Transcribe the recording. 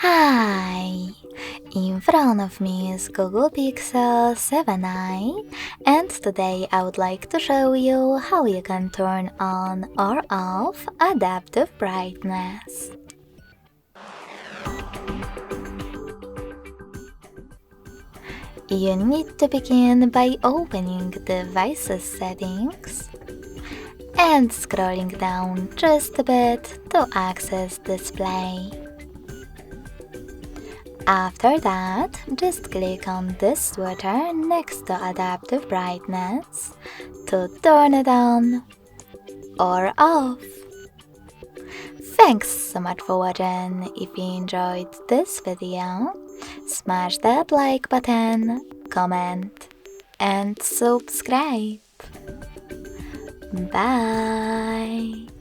Hi! In front of me is Google Pixel 7i, and today I would like to show you how you can turn on or off adaptive brightness. You need to begin by opening Devices Settings and scrolling down just a bit to access Display. After that, just click on this sweater next to Adaptive Brightness to turn it on or off. Thanks so much for watching. If you enjoyed this video, smash that like button, comment, and subscribe. Bye!